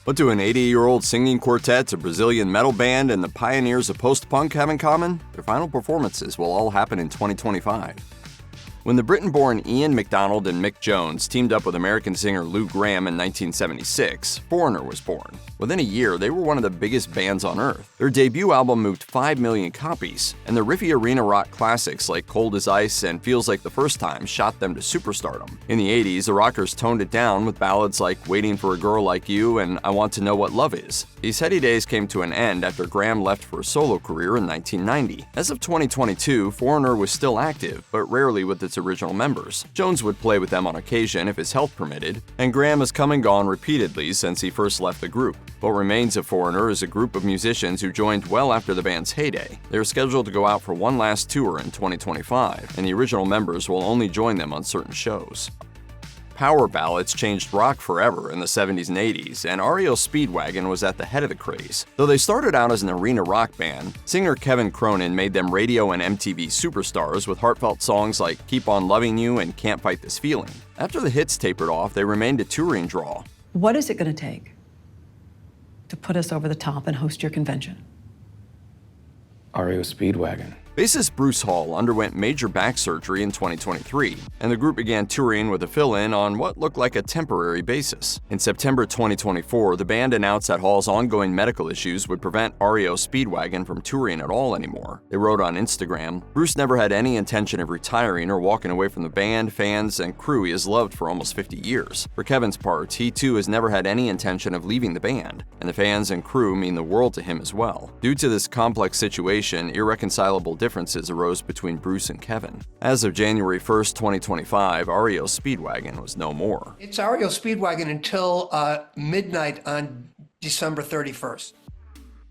What do an 80-year-old singing quartet, a Brazilian metal band, and the pioneers of post-punk have in common? Their final performances will all happen in 2025. When the Britain-born Ian MacDonald and Mick Jones teamed up with American singer Lou Gramm in 1976, Foreigner was born. Within a year, they were one of the biggest bands on earth. Their debut album moved 5 million copies, and the riffy arena rock classics like Cold as Ice and Feels Like the First Time shot them to superstardom. In the 80s, the rockers toned it down with ballads like Waiting for a Girl Like You and I Want to Know What Love Is. These heady days came to an end after Gramm left for a solo career in 1990. As of 2022, Foreigner was still active, but rarely with its original members. Jones would play with them on occasion if his health permitted, and Gramm has come and gone repeatedly since he first left the group. What remains of Foreigner is a group of musicians who joined well after the band's heyday. They are scheduled to go out for one last tour in 2025, and the original members will only join them on certain shows. Power ballads changed rock forever in the 70s and 80s, and REO Speedwagon was at the head of the craze. Though they started out as an arena rock band, singer Kevin Cronin made them radio and MTV superstars with heartfelt songs like Keep On Loving You and Can't Fight This Feeling. After the hits tapered off, they remained a touring draw. What is it going to take to put us over the top and host your convention? REO Speedwagon. Bassist Bruce Hall underwent major back surgery in 2023, and the group began touring with a fill-in on what looked like a temporary basis. In September 2024, the band announced that Hall's ongoing medical issues would prevent REO Speedwagon from touring at all anymore. They wrote on Instagram, "Bruce never had any intention of retiring or walking away from the band, fans, and crew he has loved for almost 50 years. For Kevin's part, he too has never had any intention of leaving the band, and the fans and crew mean the world to him as well." Due to this complex situation, irreconcilable differences arose between Bruce and Kevin. As of January 1st, 2025, REO Speedwagon was no more. It's REO Speedwagon until midnight on December 31st.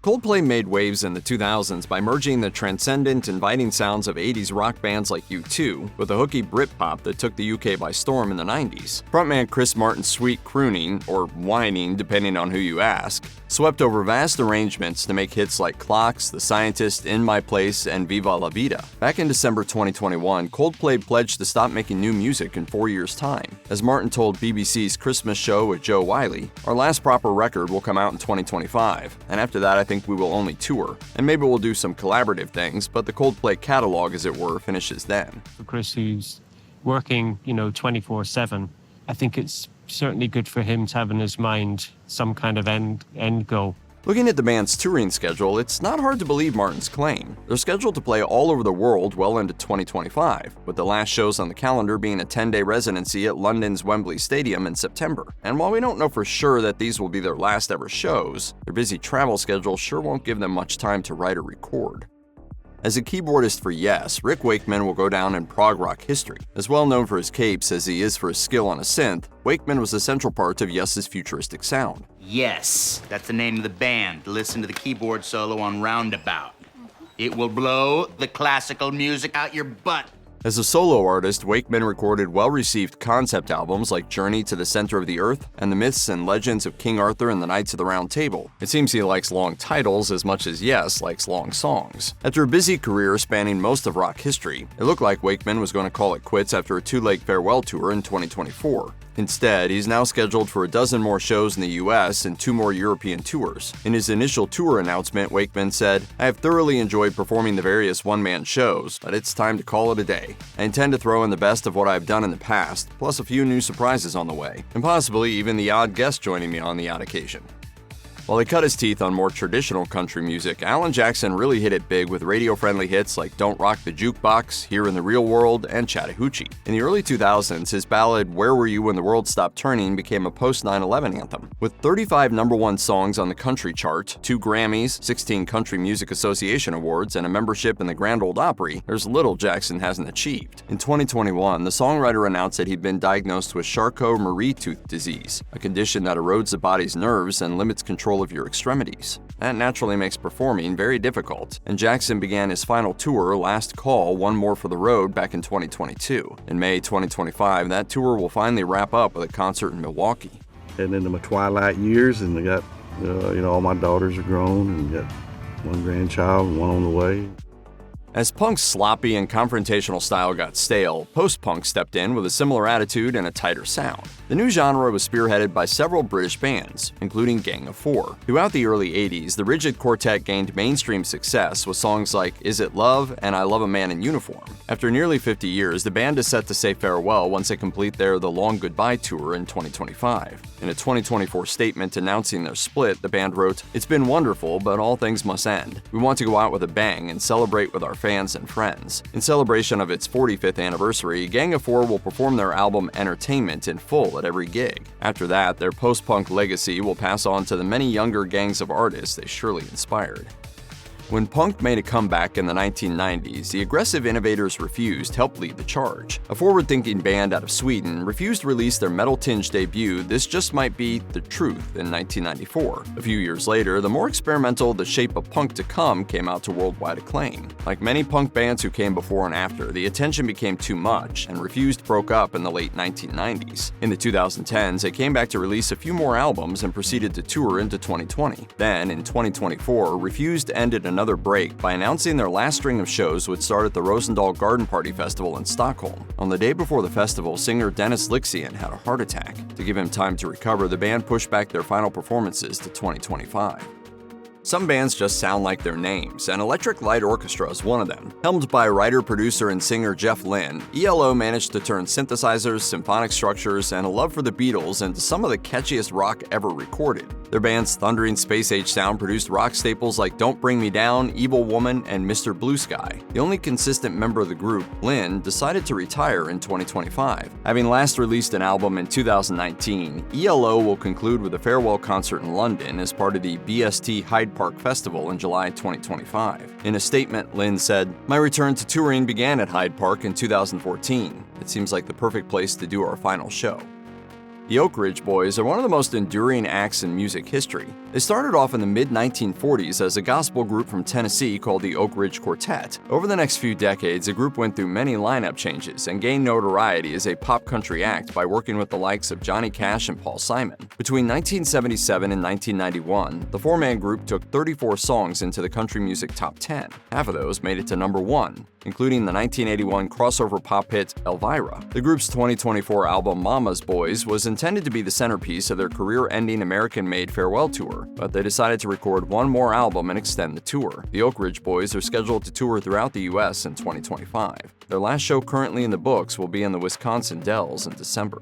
Coldplay made waves in the 2000s by merging the transcendent, inviting sounds of 80s rock bands like U2 with a hooky Britpop that took the UK by storm in the 90s. Frontman Chris Martin's sweet crooning, or whining depending on who you ask, swept over vast arrangements to make hits like Clocks, The Scientist, In My Place, and Viva La Vida. Back in December 2021, Coldplay pledged to stop making new music in 4 years' time. As Martin told BBC's Christmas show with Joe Wiley, "Our last proper record will come out in 2025, and after that I think we will only tour, and maybe we'll do some collaborative things, but the Coldplay catalog, as it were, finishes then." For Chris, who's working, 24/7, I think it's certainly good for him to have in his mind some kind of end goal. Looking at the band's touring schedule, it's not hard to believe Martin's claim. They're scheduled to play all over the world well into 2025, with the last shows on the calendar being a 10-day residency at London's Wembley Stadium in September. And while we don't know for sure that these will be their last ever shows, their busy travel schedule sure won't give them much time to write or record. As a keyboardist for Yes, Rick Wakeman will go down in prog rock history. As well known for his capes as he is for his skill on a synth, Wakeman was a central part of Yes's futuristic sound. Yes, that's the name of the band. Listen to the keyboard solo on Roundabout. It will blow the classical music out your butt. As a solo artist, Wakeman recorded well-received concept albums like Journey to the Center of the Earth and the Myths and Legends of King Arthur and the Knights of the Round Table. It seems he likes long titles as much as Yes likes long songs. After a busy career spanning most of rock history, it looked like Wakeman was going to call it quits after a two-leg farewell tour in 2024. Instead, he's now scheduled for a dozen more shows in the US and 2 more European tours. In his initial tour announcement, Wakeman said, "I have thoroughly enjoyed performing the various one-man shows, but it's time to call it a day. I intend to throw in the best of what I've done in the past, plus a few new surprises on the way, and possibly even the odd guest joining me on the odd occasion." While he cut his teeth on more traditional country music, Alan Jackson really hit it big with radio-friendly hits like Don't Rock the Jukebox, Here in the Real World, and Chattahoochee. In the early 2000s, his ballad Where Were You When the World Stopped Turning became a post-9/11 anthem. With 35 #1 songs on the country chart, 2 Grammys, 16 Country Music Association awards, and a membership in the Grand Ole Opry, there's little Jackson hasn't achieved. In 2021, the songwriter announced that he'd been diagnosed with Charcot-Marie-Tooth disease, a condition that erodes the body's nerves and limits control of your extremities. That naturally makes performing very difficult, and Jackson began his final tour, Last Call, One More for the Road, back in 2022. In May 2025, that tour will finally wrap up with a concert in Milwaukee. Heading into my twilight years, and I got, all my daughters are grown, and got 1 grandchild and 1 on the way. As punk's sloppy and confrontational style got stale, post-punk stepped in with a similar attitude and a tighter sound. The new genre was spearheaded by several British bands, including Gang of Four. Throughout the early 80s, the rigid quartet gained mainstream success with songs like Is It Love and I Love a Man in Uniform. After nearly 50 years, the band is set to say farewell once they complete their The Long Goodbye tour in 2025. In a 2024 statement announcing their split, the band wrote, "It's been wonderful, but all things must end. We want to go out with a bang and celebrate with our fans and friends." In celebration of its 45th anniversary, Gang of Four will perform their album Entertainment in full at every gig. After that, their post-punk legacy will pass on to the many younger gangs of artists they surely inspired. When punk made a comeback in the 1990s, the aggressive innovators Refused helped lead the charge. A forward-thinking band out of Sweden, Refused released their metal-tinged debut This Just Might Be the Truth in 1994. A few years later, the more experimental The Shape of Punk to Come came out to worldwide acclaim. Like many punk bands who came before and after, the attention became too much, and Refused broke up in the late 1990s. In the 2010s, they came back to release a few more albums and proceeded to tour into 2020. Then, in 2024, Refused ended another break by announcing their last string of shows would start at the Rosendal Garden Party Festival in Stockholm. On the day before the festival, singer Dennis Lyxzén had a heart attack. To give him time to recover, the band pushed back their final performances to 2025. Some bands just sound like their names, and Electric Light Orchestra is one of them. Helmed by writer, producer, and singer Jeff Lynne, ELO managed to turn synthesizers, symphonic structures, and a love for the Beatles into some of the catchiest rock ever recorded. Their band's thundering space-age sound produced rock staples like Don't Bring Me Down, Evil Woman, and Mr. Blue Sky. The only consistent member of the group, Lynne, decided to retire in 2025. Having last released an album in 2019, ELO will conclude with a farewell concert in London as part of the BST Hyde Park Festival in July 2025. In a statement, Lynne said, "My return to touring began at Hyde Park in 2014. It seems like the perfect place to do our final show." The Oak Ridge Boys are one of the most enduring acts in music history. They started off in the mid-1940s as a gospel group from Tennessee called the Oak Ridge Quartet. Over the next few decades, the group went through many lineup changes and gained notoriety as a pop country act by working with the likes of Johnny Cash and Paul Simon. Between 1977 and 1991, the four-man group took 34 songs into the country music top 10. Half of those made it to number 1, including the 1981 crossover pop hit Elvira. The group's 2024 album Mama's Boys was intended to be the centerpiece of their career-ending American-made farewell tour, but they decided to record one more album and extend the tour. The Oak Ridge Boys are scheduled to tour throughout the U.S. in 2025. Their last show currently in the books will be in the Wisconsin Dells in December.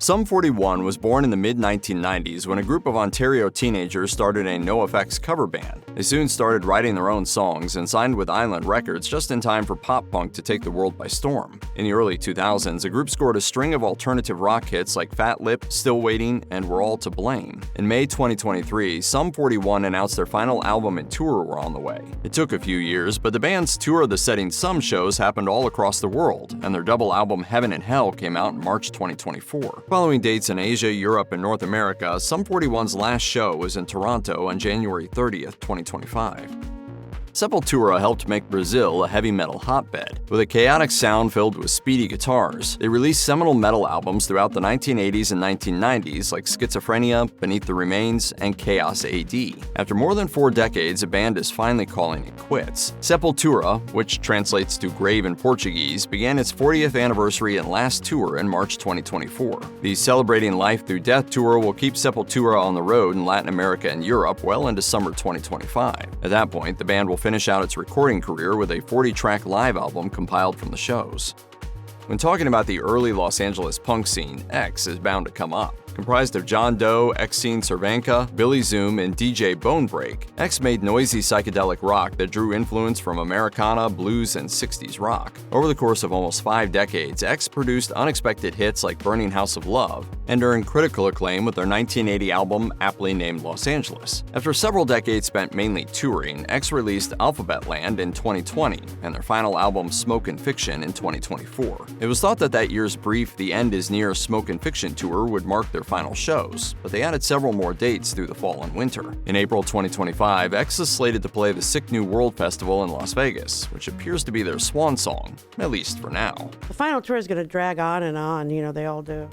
Sum 41 was born in the mid-1990s when a group of Ontario teenagers started a NoFX cover band. They soon started writing their own songs and signed with Island Records just in time for pop punk to take the world by storm. In the early 2000s, the group scored a string of alternative rock hits like Fat Lip, Still Waiting, and We're All to Blame. In May 2023, Sum 41 announced their final album and tour were on the way. It took a few years, but the band's Tour of the Setting Sun shows happened all across the world, and their double album Heaven and Hell came out in March 2024. Following dates in Asia, Europe, and North America, Sum 41's last show was in Toronto on January 30th, 2025. Sepultura helped make Brazil a heavy metal hotbed. With a chaotic sound filled with speedy guitars, they released seminal metal albums throughout the 1980s and 1990s like Schizophrenia, Beneath the Remains, and Chaos AD. After more than 4 decades, the band is finally calling it quits. Sepultura, which translates to grave in Portuguese, began its 40th anniversary and last tour in March 2024. The Celebrating Life Through Death tour will keep Sepultura on the road in Latin America and Europe well into summer 2025. At that point, the band will finish out its recording career with a 40-track live album compiled from the shows. When talking about the early Los Angeles punk scene, X is bound to come up. Comprised of John Doe, X-Scene Cervenka, Billy Zoom, and DJ Bonebreak, X made noisy psychedelic rock that drew influence from Americana, blues, and 60s rock. Over the course of almost 5 decades, X produced unexpected hits like Burning House of Love, and earned critical acclaim with their 1980 album aptly named Los Angeles. After several decades spent mainly touring, X released Alphabet Land in 2020, and their final album Smoke and Fiction in 2024. It was thought that that year's brief The End Is Near Smoke and Fiction tour would mark their final shows, but they added several more dates through the fall and winter. In April 2025, X is slated to play the Sick New World Festival in Las Vegas, which appears to be their swan song, at least for now. The final tour is going to drag on and on, they all do.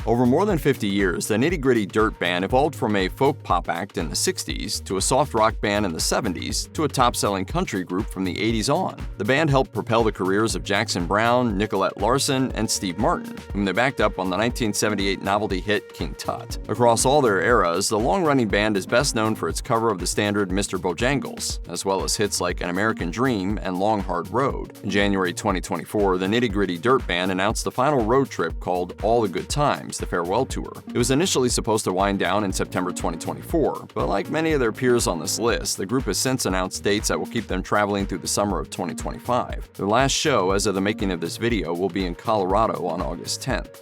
Over more than 50 years, the Nitty Gritty Dirt Band evolved from a folk pop act in the 60s to a soft rock band in the 70s to a top-selling country group from the 80s on. The band helped propel the careers of Jackson Browne, Nicolette Larson, and Steve Martin, whom they backed up on the 1978 novelty hit King Tut. Across all their eras, the long-running band is best known for its cover of the standard Mr. Bojangles, as well as hits like An American Dream and Long Hard Road. In January 2024, the Nitty Gritty Dirt Band announced the final road trip called All the Good Times, the farewell tour. It was initially supposed to wind down in September 2024, but like many of their peers on this list, the group has since announced dates that will keep them traveling through the summer of 2025. Their last show, as of the making of this video, will be in Colorado on August 10th.